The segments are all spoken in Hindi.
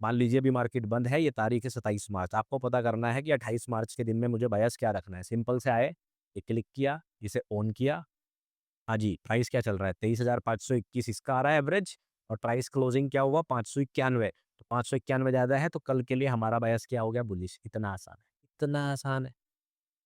मान लीजिए अभी मार्केट बंद है, ये तारीख है 27 मार्च, आपको पता करना है कि 28 मार्च के दिन में मुझे बायस क्या रखना है। सिंपल से आए, ये क्लिक किया, इसे ऑन किया। हाँ जी, प्राइस क्या चल रहा है? 23,521 इसका आ रहा है एवरेज, और प्राइस क्लोजिंग क्या हुआ? 591। तो 591 ज़्यादा है, तो कल के लिए हमारा बायस क्या हो गया? बुलिश। इतना आसान है, इतना आसान है,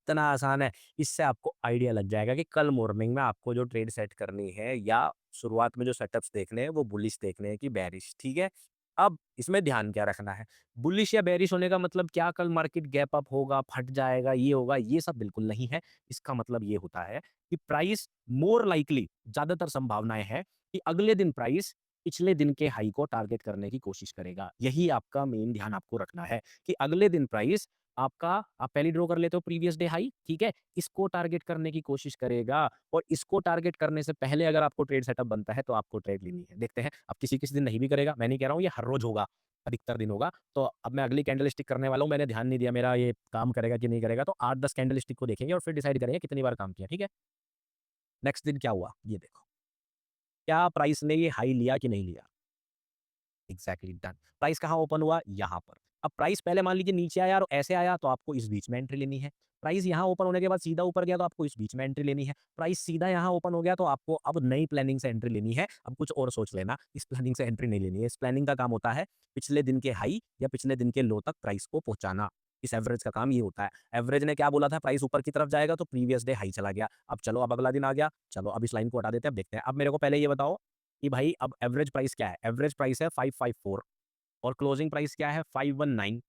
इतना आसान है। इससे आपको आइडिया लग जाएगा कि कल मॉर्निंग में आपको जो ट्रेड सेट करनी है, या शुरुआत में जो सेटअप्स देखने हैं, वो बुलिश देखने हैं कि बेरिश, ठीक है? अब इसमें ध्यान क्या रखना है? बुलिश या बेरिश होने का मतलब क्या कल मार्केट गैप अप होगा, फट जाएगा, ये होगा, ये सब बिल्कुल नहीं है। इसका मतलब ये होता है कि प्राइस मोर लाइकली, ज़्यादातर संभावनाएँ हैं कि अगले दिन प्राइस पिछले दिन के हाई को टारगेट करने की कोशिश करेगा। यही आपका मेन ध्यान आपको रखना है कि अगले दिन प्राइस आपका, आप पहली ड्रॉ कर लेते हो प्रीवियस डे हाई, ठीक है? इसको टारगेट करने की कोशिश करेगा, और इसको टारगेट करने से पहले अगर आपको ट्रेड सेटअप बनता है, तो आपको ट्रेड लेनी है। देखते हैं, अब किसी-किसी दिन नहीं भी करेगा, मैं नहीं कह रहा हूँ ये हर रोज़ होगा, अधिकतर दिन होगा। तो अब मैं अगली कैंडल स्टिक करने वाला हूँ, मैंने ध्यान नहीं दिया मेरा ये काम करेगा कि नहीं करेगा, तो 8-10 कैंडल स्टिक को देखेंगे और फिर डिसाइड करेंगे कितनी बार काम किया, ठीक है? नेक्स्ट दिन क्या हुआ, ये देखो। क्या प्राइस ने ये हाई लिया कि नहीं लिया? Exactly done. प्राइस कहाँ ओपन हुआ? यहाँ पर। अब प्राइस पहले मान लीजिए नीचे आया और ऐसे आया, तो आपको इस बीच में एंट्री लेनी है। प्राइस यहाँ ओपन होने के बाद सीधा ऊपर गया, तो आपको इस बीच में एंट्री लेनी है। प्राइस सीधा यहाँ ओपन हो गया, तो आपको अब नई प्लानिंग से एंट्री लेनी है। अब कुछ और सोच लेना, इस प्लानिंग से एंट्री नहीं लेनी है। इस प्लानिंग का काम होता है पिछले दिन के हाई या पिछले दिन के लो तक प्राइस को पहुँचाना। इस एवरेज का काम ये होता है। एवरेज ने क्या बोला था? प्राइस ऊपर की तरफ जाएगा, तो प्रीवियस डे हाई चला गया। अब चलो, अब अगला दिन आ गया, चलो अब इस लाइन को हटा देते हैं, अब देखते हैं। अब मेरे को पहले ये बताओ कि भाई अब एवरेज प्राइस क्या है? एवरेज प्राइस है 554, और क्लोजिंग प्राइस क्या है? 519।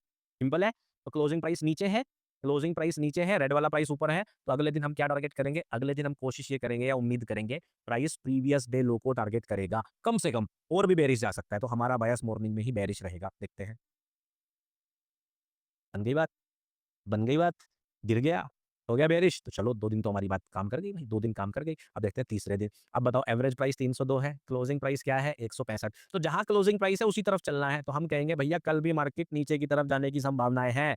सिंपल है। तो क्लोजिंग प्राइस नीचे है, क्लोजिंग प्राइस नीचे है, रेड वाला प्राइस ऊपर है, तो अगले दिन हम क्या टारगेट करेंगे? अगले दिन हम कोशिश ये करेंगे या उम्मीद करेंगे, प्राइस प्रीवियस डे लो को टारगेट करेगा कम से कम, और भी बेरिश जा सकता है, तो हमारा बायस मॉर्निंग में ही बेरिश रहेगा। देखते हैं, बन गई बात? बन गई बात? गिर गया? हो गया बेरिश? तो चलो 2 दिन तो हमारी बात काम कर गई भाई, 2 दिन काम कर गई। अब देखते हैं तीसरे दिन। अब बताओ, एवरेज प्राइस 302 है, क्लोजिंग प्राइस क्या है? 165। तो जहाँ क्लोजिंग प्राइस है उसी तरफ चलना है, तो हम कहेंगे भैया कल भी मार्केट नीचे की तरफ जाने की संभावनाएँ हैं।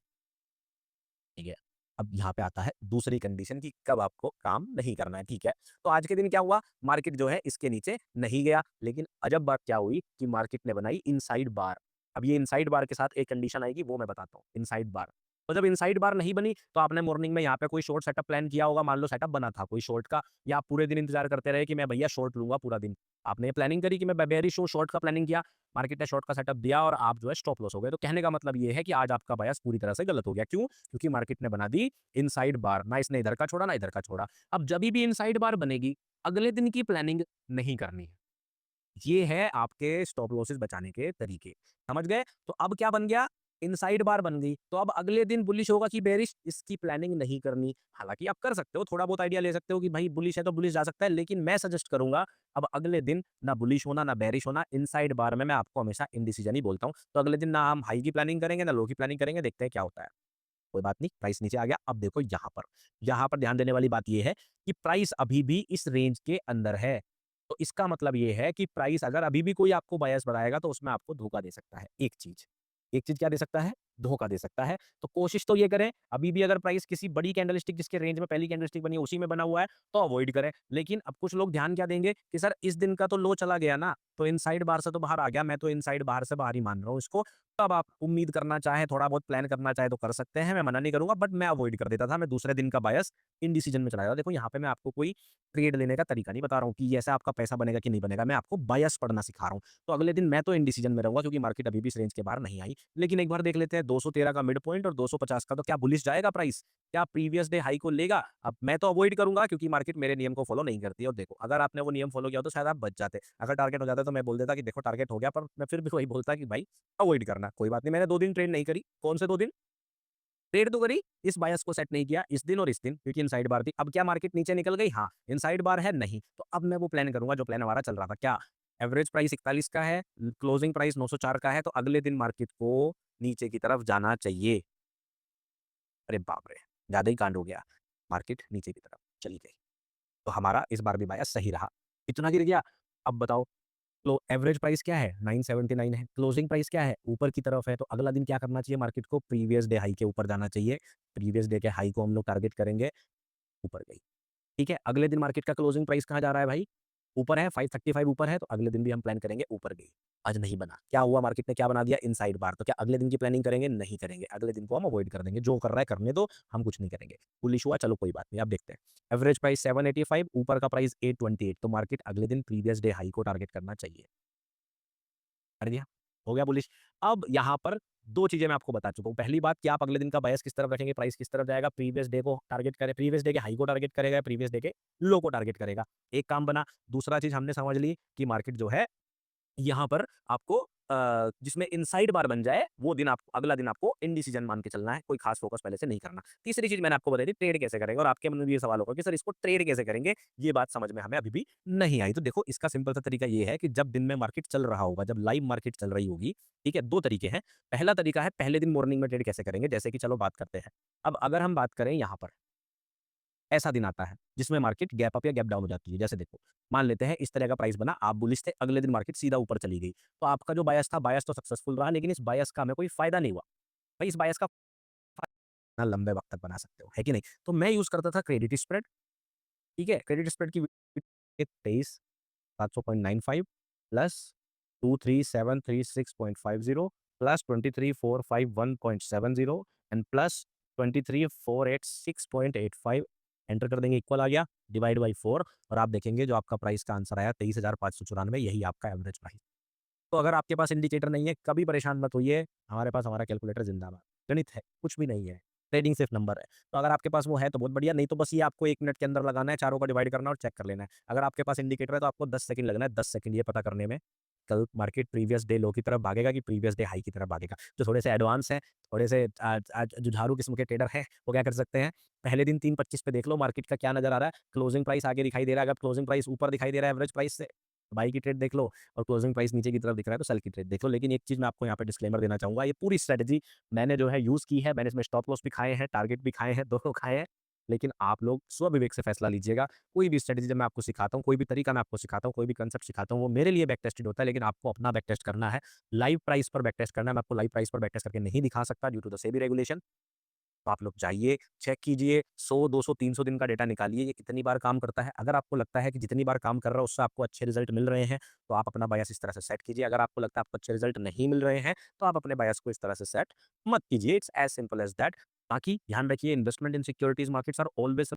ठीक है। अब यहाँ पे आता है दूसरी कंडीशन कि कब आपको काम नहीं करना है, ठीक है। तो आज के दिन क्या हुआ? मार्केट जो है इसके नीचे नहीं गया, लेकिन अजब बात क्या हुई कि मार्केट ने बनाई इनसाइड बार। अब ये इनसाइड बार के साथ एक कंडीशन आएगी, वो मैं बताता हूँ, इनसाइड बार। तो जब इनसाइड बार नहीं बनी, तो आपने मॉर्निंग में यहाँ पे कोई शॉर्ट सेटअप प्लान किया होगा, मान लो सेटअप बना था कोई शॉर्ट का, या आप पूरे दिन इंतजार करते रहे कि मैं भैया शॉर्ट लूँगा पूरा दिन। आपने ये प्लानिंग करी कि मैं बेयरिश हूँ, शॉर्ट का प्लानिंग किया, मार्केट ने शॉर्ट का सेटअप दिया और आप जो है स्टॉप लॉस हो गए। तो कहने का मतलब ये है कि आज आपका बायस पूरी तरह से गलत हो गया। क्यों? क्योंकि मार्केट ने बना दी इनसाइड बार, ना इसने इधर का छोड़ा, ना इधर का छोड़ा। अब जभी भी इनसाइड बार बनेगी, अगले दिन की प्लानिंग नहीं करनी है। ये है आपके स्टॉप लॉसेस बचाने के तरीके। समझ गए? तो अब क्या बन गया? इनसाइड बार बन गई। तो अब अगले दिन बुलिश होगा कि बेरिश, इसकी प्लानिंग नहीं करनी। हालाँकि आप कर सकते हो, थोड़ा बहुत आइडिया ले सकते हो कि भाई बुलिश है तो बुलिश जा सकता है, लेकिन मैं सजेस्ट करूँगा अब अगले दिन ना बुलिश होना, ना बेरिश होना। इनसाइड बार में मैं आपको हमेशा इंडिसीजन ही बोलता हूँ। तो अगले दिन ना हम हाई की प्लानिंग करेंगे, ना लो की प्लानिंग करेंगे, देखते हैं क्या होता है। कोई बात नहीं, प्राइस नीचे आ गया। अब देखो यहाँ पर, यहाँ पर ध्यान देने वाली बात ये है कि प्राइस अभी भी इस रेंज के अंदर है। तो इसका मतलब ये है कि प्राइस अगर अभी भी कोई आपको बायस बढ़ाएगा, तो उसमें आपको धोखा दे सकता है। एक चीज़ क्या दे सकता है? धोखा दे सकता है। तो कोशिश तो ये करें, अभी भी अगर प्राइस किसी बड़ी कैंडलस्टिक जिसके रेंज में पहली कैंडलस्टिक बनी है, उसी में बना हुआ है, तो अवॉइड करें। लेकिन अब कुछ लोग ध्यान क्या देंगे कि सर इस दिन का तो लो चला गया ना, तो इनसाइड बार से तो बाहर आ गया, मैं तो इनसाइड बार से बाहर ही मान रहा हूँ इसको। तब आप उम्मीद करना चाहें, थोड़ा बहुत प्लान करना चाहें तो कर सकते हैं, मैं मना नहीं करूँगा, बट मैं अवॉइड कर देता था। मैं दूसरे दिन का बायस इनडिसीजन में चला जाता। देखो यहाँ पे मैं आपको कोई ट्रेड लेने का तरीका नहीं बता रहा हूँ कि ऐसा आपका पैसा बनेगा कि नहीं बनेगा, मैं आपको बायस पढ़ना सिखा रहा हूँ। तो अगले दिन मैं तो इनडिसीजन में रहूँगा, क्योंकि मार्केट अभी भी इस रेंज के बाहर नहीं आई। लेकिन एक बार देख लेते हैं 213 का मिड पॉइंट और 250 का, तो क्या बुलिश जाएगा प्राइस? क्या प्रीवियस डे हाई को लेगा? अब मैं तो अवॉइड करूँगा, क्योंकि मार्केट मेरे नियम को फॉलो नहीं करती है। और देखो, अगर आपने वो नियम फॉलो किया होता तो शायद आप बच जाते। अगर टारगेट हो जाता तो मैं बोल देता कि देखो टारगेट हो गया, पर मैं फिर भी वही बोलता कि भाई अवॉइड करना। कोई बात नहीं, मैंने 2 दिन ट्रेड नहीं करी। कौन से 2 दिन? ट्रेड तो करी, इस बायस को सेट नहीं किया, इस दिन और इस दिन, क्योंकि इनसाइड बार थी। अब क्या मार्केट नीचे निकल गई? हाँ। इनसाइड बार है? नहीं। तो अब मैं वो प्लान करूँगा जो प्लान हमारा चल रहा था। क्या? एवरेज प्राइस 41 का है, क्लोजिंग प्राइस 904 का है, तो अगले दिन मार्केट को नीचे की तरफ जाना चाहिए। अरे बाप रे! ज़्यादा ही कांड हो गया। मार्केट नीचे की तरफ चली गई। तो हमारा इस बार भी बायस सही रहा। इतना गिर गया। अब बताओ, तो एवरेज प्राइस क्या है? 979 है। क्लोजिंग प्राइस क्या है? ऊपर की तरफ है। तो अगला दिन क्या करना चाहिए मार्केट को? प्रीवियस डे हाई के ऊपर जाना चाहिए। प्रीवियस डे के हाई को हम लोग टारगेट करेंगे, ऊपर गई। ठीक है? अगले दिन मार्केट का क्लोजिंग प्राइस कहाँ जा रहा है भाई? ऊपर है 535 ऊपर है तो अगले दिन भी हम प्लान करेंगे ऊपर गई। आज नहीं बना, क्या हुआ मार्केट ने क्या बना दिया इनसाइड बार, तो क्या अगले दिन की प्लानिंग करेंगे? नहीं करेंगे, अगले दिन को हम अवॉइड कर देंगे, जो कर रहा है करने दो, हम कुछ नहीं करेंगे। बुलिश हुआ, चलो कोई बात नहीं, अब देखते हैं। एवरेज प्राइस 785, ऊपर का प्राइस 828, तो मार्केट अगले दिन प्रीवियस डे हाई को टारगेट करना चाहिए। कर दिया, हो गया बुलिश। अब यहाँ पर 2 चीज़ें मैं आपको बता चुका हूँ। पहली बात कि आप अगले दिन का बायस किस तरफ रखेंगे, प्राइस किस तरफ जाएगा, प्रीवियस डे को टारगेट करे, प्रीवियस डे के हाई को टारगेट करेगा, प्रीवियस डे के लो को टारगेट करेगा। एक काम बना, दूसरा चीज़ हमने समझ ली कि मार्केट जो है यहाँ पर आपको जिसमें इनसाइड बार बन जाए, वो दिन आप अगला दिन आपको इंडिसीजन मान के चलना है, कोई खास फोकस पहले से नहीं करना। तीसरी चीज़ मैंने आपको बताई थी ट्रेड कैसे करेंगे और आपके मन में भी ये सवाल होगा कि सर इसको ट्रेड कैसे करेंगे? ये बात समझ में हमें अभी भी नहीं आई। तो देखो इसका सिंपल सा तरीका ये है कि जब दिन में मार्केट चल रहा होगा, जब लाइव मार्केट चल रही होगी, ठीक है? 2 तरीके हैं। पहला तरीका है पहले दिन मॉर्निंग में ट्रेड कैसे करेंगे? जैसे कि चलो बात करते हैं। अब अगर हम बात करें यहाँ पर ऐसा दिन आता है, जिसमें मार्केट गैप अप या गैप डाउन हो जाती है। जैसे देखो, मान लेते हैं इस तरह का प्राइस बना, आप बुलिश थे, अगले दिन मार्केट सीधा ऊपर चली गई। तो आपका जो बायस था, बायस तो सक्सेसफुल रहा, लेकिन इस बायस का हमें कोई फ़ायदा नहीं हुआ। भाई इस बायस का फ़ायदा लंबे वक़्त तक बना सकते हो, है कि नहीं? तो मैं यूज़ करता था क्रेडिट स्प्रेड, ठीक है? क्रेडिट स्प्रेड की 23 700.95 plus 23736.50 plus 23451.70 and plus 23486.85 enter कर देंगे, इक्वल आ गया, डिवाइड बाय 4 और आप देखेंगे जो आपका प्राइस का आंसर आया 23,594, यही आपका एवरेज प्राइस। तो अगर आपके पास इंडिकेटर नहीं है, कभी परेशान मत होइए, हमारे पास हमारा कैलकुलेटर ज़िंदाबाद। गणित है, कुछ भी नहीं है, ट्रेडिंग सिर्फ नंबर है। तो अगर आपके पास वो है तो बहुत बढ़िया, नहीं तो बस ये आपको 1 मिनट के अंदर लगाना है, चारों का डिवाइड करना है और चेक कर लेना है। अगर आपके पास इंडिकेटर है तो आपको 10 सेकंड लगना है, 10 सेकंड ये पता करने में, कल मार्केट प्रीवियस डे लो की तरफ भागेगा कि प्रीवियस डे हाई की तरफ भागेगा। जो थोड़े से एडवांस हैं, थोड़े से जुझारू किस्म के ट्रेडर हैं, वो क्या कर सकते हैं, पहले दिन 3:25 पे देख लो मार्केट का क्या नज़र आ रहा है, क्लोजिंग प्राइस आगे दिखाई दे रहा है, अगर क्लोजिंग प्राइस ऊपर दिखाई दे रहा है एवरेज प्राइस से, बाई की ट्रेड देख लो और क्लोजिंग प्राइस नीचे की तरफ दिख रहा है तो सेल की ट्रेड देख लो। लेकिन एक चीज़ मैं आपको यहाँ पे डिस्क्लेमर देना चाहूँगा, ये पूरी स्ट्रैटेजी मैंने जो है यूज़ की है, मैंने इसमें स्टॉप लॉस भी खाए हैं, टारगेट भी खाए हैं, दोनों खाए हैं। लेकिन आप लोग स्वविवेक से फैसला लीजिएगा। कोई भी स्ट्रैटेजी जब मैं आपको सिखाता हूँ, कोई भी तरीका मैं आपको सिखाता हूँ, कोई भी कांसेप्ट सिखाता हूँ, वो मेरे लिए बैक टेस्टेड होता है, लेकिन आपको अपना बैक टेस्ट करना है। लाइव प्राइस पर बैक टेस्ट करना है, मैं आपको लाइव प्राइस पर बैक टेस्ट करके नहीं दिखा सकता due to the SEBI regulation. तो आप लोग जाइए, चेक कीजिए, 100, 200, 300 दिन का डेटा निकालिए, ये कितनी बार काम करता है। अगर आपको लगता है कि जितनी बार काम कर रहा है, उससे आपको अच्छे रिज़ल्ट मिल रहे हैं, तो आप अपना बायस इस तरह से सेट कीजिए। अगर आपको लगता है आपको अच्छे रिज़ल्ट नहीं मिल रहे हैं, तो आप अपने बायस को इस तरह से सेट मत कीजिए। It's as simple as that. बाकी ध्यान रखिए, investment in securities markets are always